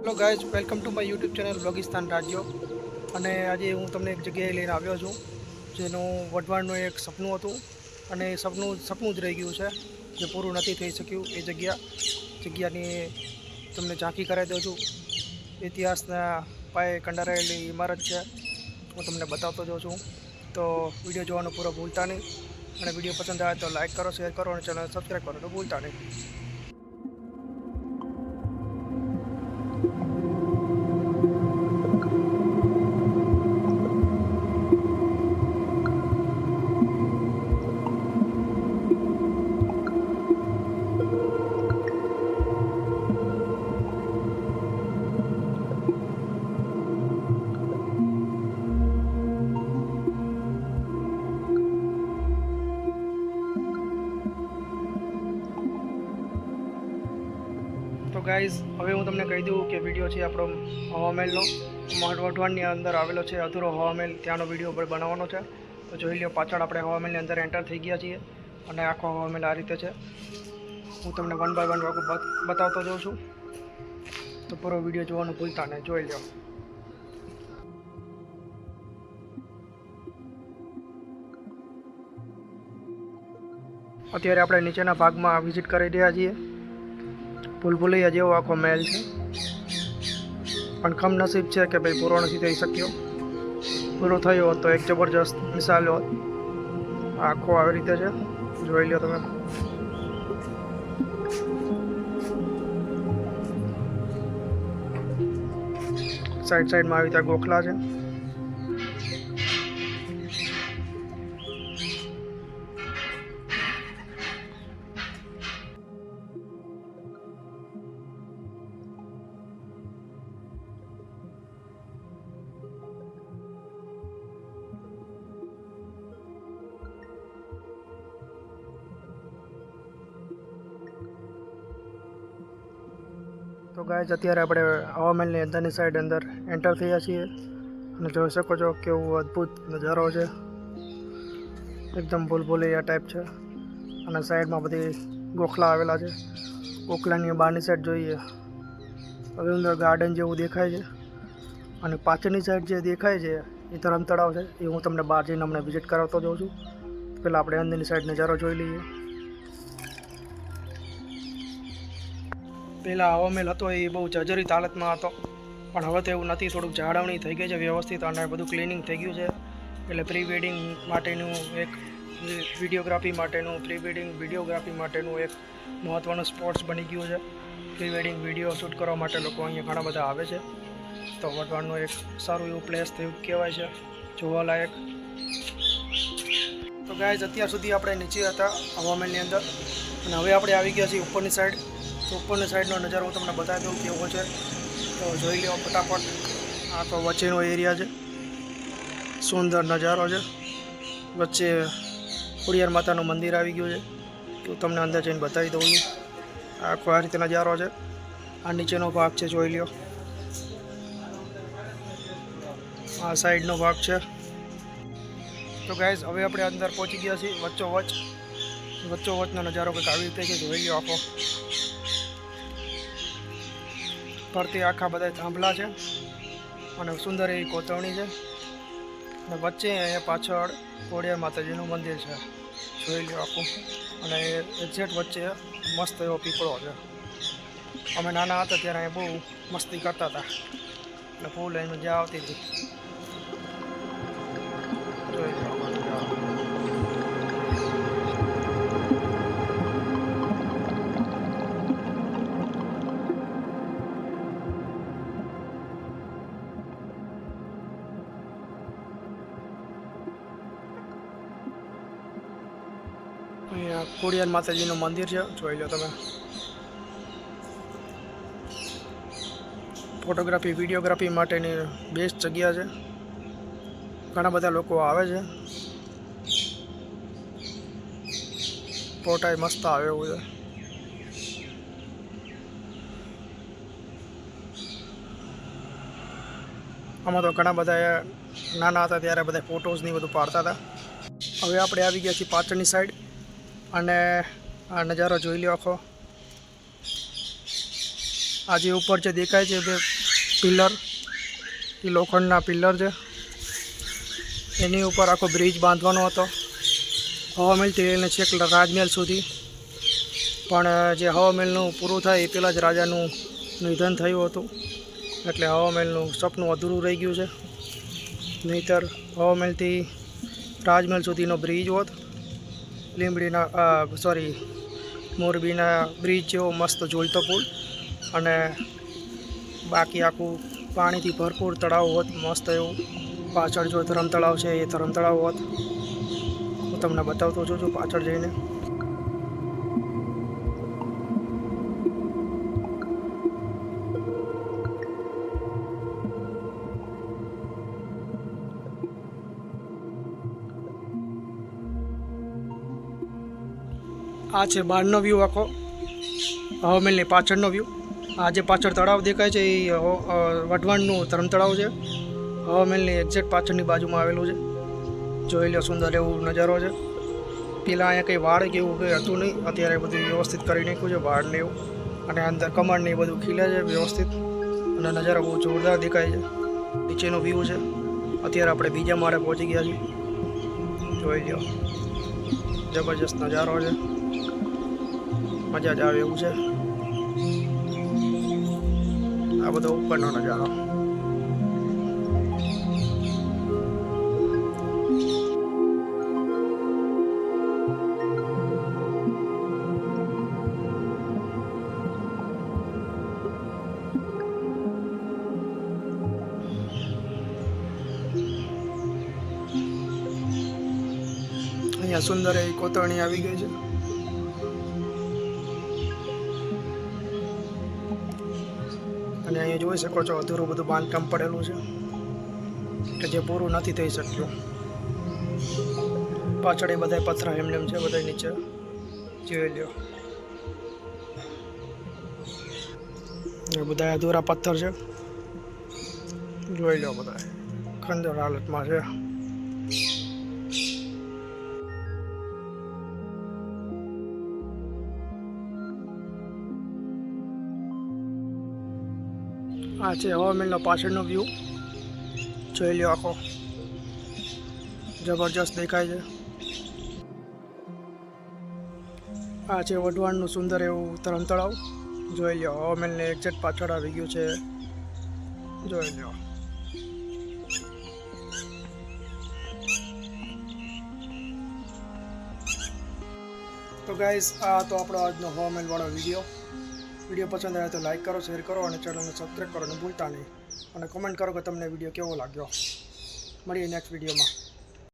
Hello guys, welcome to my YouTube channel Vlogistan રાજ્યો. અને આજે હું તમને એક જગ્યાએ લઈને આવ્યો છું જેનું વઢવાણનું એક સપનું હતું અને એ સપનું જ રહી ગયું છે, જે પૂરું નથી થઈ શક્યું. એ જગ્યાની તમને ઝાંખી કરાવી દઉં છું. ઇતિહાસના પાયે કંડારાયેલી ઇમારત છે, હું તમને બતાવતો જાઉં છું. તો વિડીયો જોવાનું પૂરો ભૂલતા નહીં, અને વિડીયો પસંદ આવે તો લાઇક કરો, શેર કરો અને ચેનલ સબસ્ક્રાઈબ કરો તો ભૂલતા નહીં. તો ગાઈઝ, હવે હું તમને કહી દઉં કે વિડીયો છે આપણો હવામહેલનો. વઢવાણની અંદર આવેલો છે અધૂરો હવામહેલ, ત્યાંનો વિડીયો બનાવવાનો છે. તો જોઈ લો, પાછળ આપણે હવામહેલની અંદર એન્ટર થઈ ગયા છીએ અને આખો હવામહેલ આ રીતે છે. હું તમને વન બાય વન બતાવતો જાઉં છું, તો પૂરો વિડીયો જોવાનું ભૂલતા નહીં, જોઈ લો. અત્યારે આપણે નીચેના ભાગમાં વિઝિટ કરી રહ્યા છીએ. ભૂલભુલૈયા જેવો આખો મહેલ છે, પણ કમનસીબ છે કે ભાઈ પૂરો નથી થઈ શક્યો. પૂરો થયો હોત તો એક જબરજસ્ત મિસાલ હોત. આખો આવી રીતે છે, જોઈ લો તમે. સાઈડમાં આવી રીતે ગોખલા છે. તો ગાઈઝ, અત્યારે આપણે હવામહેલની અંદરની સાઈડ અંદર એન્ટર થયા છીએ અને જોઈ શકો છો કેવું અદ્ભુત નજારો છે. એકદમ ભૂલભુલૈયા ટાઈપ છે અને સાઈડમાં બધી ગોખલા આવેલા છે. ગોખલાની બહારની સાઈડ જોઈએ હવે અંદર ગાર્ડન જેવું દેખાય છે, અને પાછળની સાઈડ જે દેખાય છે એ ધરમ તળાવ છે. એ હું તમને બહાર જઈને હમણાં વિઝિટ કરાવતો જાઉં છું. પહેલાં આપણે અંદરની સાઈડ નજારો જોઈ લઈએ. પહેલાં હવામહેલ હતો એ બહુ જર્જરિત હાલતમાં હતો, પણ હવે તો એવું નથી. થોડુંક જાળવણી થઈ ગઈ છે વ્યવસ્થિત, અને બધું ક્લિનિંગ થઈ ગયું છે. એટલે પ્રી વેડિંગ માટેનું એક વિડીયોગ્રાફી માટેનું એક મહત્ત્વનું સ્પોટ્સ બની ગયું છે. પ્રી વેડિંગ વિડીયો શૂટ કરવા માટે લોકો અહીંયા ઘણા બધા આવે છે. તો વઢવાણનું એક સારું એવું પ્લેસ થયું કહેવાય છે, જોવાલાયક. તો ગાઈઝ, અત્યાર સુધી આપણે નીચે હતા હવામહેલની અંદર, અને હવે આપણે આવી ગયા છીએ ઉપરની સાઈડ. તો ઉપરની સાઈડનો નજારો હું તમને બતાવી દઉં કેવો છે, તો જોઈ લો ફટાફટ. આ તો વચ્ચેનો એરિયા છે, સુંદર નજારો છે. વચ્ચે ખોડિયાર માતાનું મંદિર આવી ગયું છે, તો તમને અંદર જઈને બતાવી દઉં છું. આખો આ રીતે નજારો છે. આ નીચેનો ભાગ છે, જોઈ લો. આ સાઈડનો ભાગ છે. તો ગાઈઝ, હવે આપણે અંદર પહોંચી ગયા છીએ. વચ્ચોવચનો નજારો કંઈક આવી રીતે છે, જોઈ લો. આખો ફરતી આખા બધા થાંભલા છે અને સુંદર એવી કોતરણી છે. અને વચ્ચે અહીંયા પાછળ ખોડિયાર માતાજીનું મંદિર છે, જોઈ લો આખું. અને એક્ઝેક્ટ વચ્ચે મસ્ત એવો પીપળો છે. અમે નાના હતા ત્યારે અહીંયા બહુ મસ્તી કરતા હતા, એટલે ફૂલ એની મજા આવતી હતી. જોઈ લો. અહીંયા ખોડિયાર માતાજીનું મંદિર છે, જોઈ લો તમે. ફોટોગ્રાફી વિડીયોગ્રાફી માટેની બેસ્ટ જગ્યા છે. ઘણા બધા લોકો આવે છે. ફોટા મસ્ત આવે એવું છે. આમાં તો ઘણા બધા નાના હતા ત્યારે બધા ફોટોઝ ને બધું પાડતા હતા. હવે આપણે આવી ગયા છીએ પાછળની સાઈડ, અને આ નજારો જોઈ લો આખો. આ જે ઉપર જે દેખાય છે બે પિલર, એ લોખંડના પિલર છે. એની ઉપર આખો બ્રિજ બાંધવાનો હતો હવામહેલથી લઈને છેક રાજમહેલ સુધી. પણ જે હવામહેલનું પૂરું થાય એ પહેલાં જ રાજાનું નિધન થયું હતું, એટલે હવામહેલનું સપનું અધૂરું રહી ગયું છે. નહીંતર હવામહેલથી રાજમહેલ સુધીનો બ્રિજ હોત, મોરબીના બ્રિજ જેવો મસ્ત ઝૂલતો પુલ, અને બાકી આખું પાણીથી ભરપૂર તળાવ હોત મસ્ત એવું. પાછળ જો ધરમ તળાવ છે એ ધરમ તળાવ હોત. હું તમને બતાવતો છું પાછળ જઈને. આ છે બહારનો વ્યૂ આખો હવામહેલની પાછળનો વ્યૂ. આ જે પાછળ તળાવ દેખાય છે એ વઢવાણનું ધરમ તળાવ છે. હવામહેલની એક્ઝેક્ટ પાછળની બાજુમાં આવેલું છે. જોઈ લો, સુંદર એવું નજારો છે. પેલા અહીંયા કંઈ વાડ કે એવું કંઈ હતું નહીં, અત્યારે બધું વ્યવસ્થિત કરી નાખ્યું છે વાડ ને એવું. અને અંદર કમળ ને એ બધું ખીલે છે વ્યવસ્થિત, અને નજારો બહુ જોરદાર દેખાય છે. નીચેનો વ્યૂ છે. અત્યારે આપણે બીજા માળે પહોંચી ગયા છીએ. જોઈ લો, જબરજસ્ત નજારો છે, મજા જ આવે એવું છે. આ બધો ઉપરનો નજારો. અહીંયા સુંદર એવી કોતરણી આવી ગઈ છે. અને અહીંયા જોઈ શકો છો અધૂરું બધું બાંધકામ પડેલું છે કે જે પૂરું નથી થઈ શક્યું. પાછળ એ બધા પથરા એમનેમ છે, બધા નીચે જોઈ લો. એ બધા અધૂરા પથ્થર છે, જોઈ લો, બધા ખંડર હાલતમાં છે. આ છે હવામહેલનો પાછળનો વ્યૂ. જોઈ લો, આખો જબરજસ્ત દેખાય છે. આ છે વઢવાણનું સુંદર એવું ધરમ તળાવ. જોઈ લો, હવામહેલને એક્ઝેક્ટ પાછળ આવી ગયું છે. જોઈ લો. તો ગાઈઝ, આ તો આપણો આજનો હવામહેલવાળો વિડીયો પસંદ આવે તો લાઈક કરો, શેર કરો અને ચેનલને સબસ્ક્રાઈબ કરવાનું ભૂલતા નહીં. અને કોમેન્ટ કરો કે તમને વિડીયો કેવો લાગ્યો. મળીએ નેક્સ્ટ વિડીયોમાં.